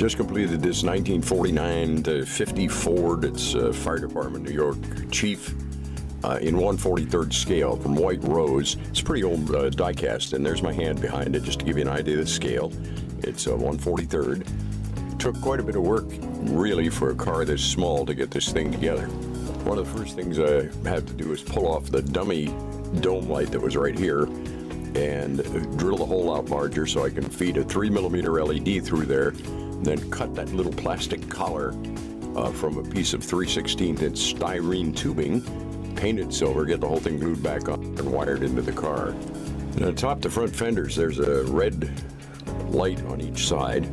Just completed this 1949 to 50 Ford. It's Fire Department New York Chief in 1/43rd scale from White Rose. It's a pretty old die-cast, and there's my hand behind it just to give you an idea of the scale. It's 1/43rd. Took quite a bit of work, really, for a car this small to get this thing together. One of the first things I had to do is pull off the dummy dome light that was right here and drill the hole out larger so I can feed a 3mm LED through there, and then cut that little plastic collar from a piece of 3/16" styrene tubing, paint it silver, get the whole thing glued back on and wired into the car. And atop the front fenders, there's a red light on each side.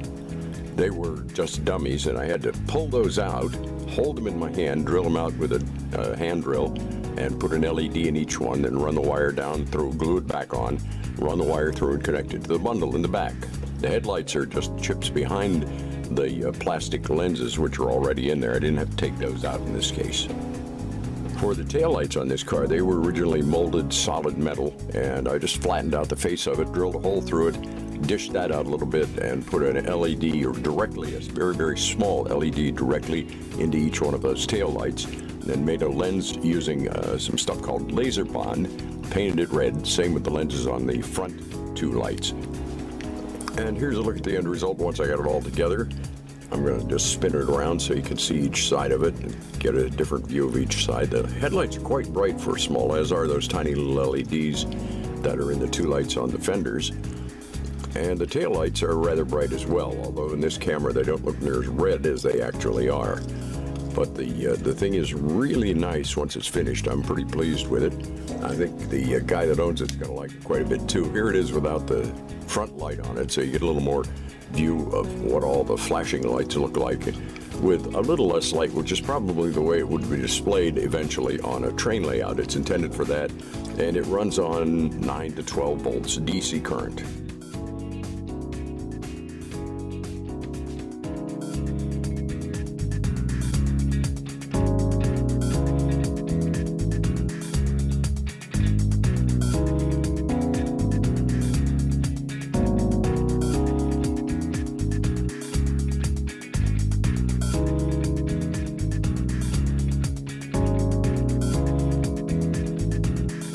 They were just dummies, and I had to pull those out, hold them in my hand, drill them out with a hand drill, and put an LED in each one, then run the wire down through, glue it back on, run the wire through, and connect it to the bundle in the back. The headlights are just chips behind the plastic lenses, which are already in there. I didn't have to take those out in this case. For the taillights on this car, they were originally molded solid metal, and I just flattened out the face of it, drilled a hole through it, dished that out a little bit, and put an LED, or directly, a very, very small LED directly into each one of those taillights. Then made a lens using some stuff called laser bond, painted it red, same with the lenses on the front two lights. And here's a look at the end result once I got it all together. I'm going to just spin it around so you can see each side of it and get a different view of each side. The headlights are quite bright for small, as are those tiny little LEDs that are in the two lights on the fenders. And the tail lights are rather bright as well, although in this camera they don't look near as red as they actually are. But the thing is really nice once it's finished. I'm pretty pleased with it. I think the guy that owns it's going to like it quite a bit too. Here it is without the front light on it, so you get a little more view of what all the flashing lights look like with a little less light, which is probably the way it would be displayed eventually on a train layout. It's intended for that, and it runs on 9 to 12 volts DC current.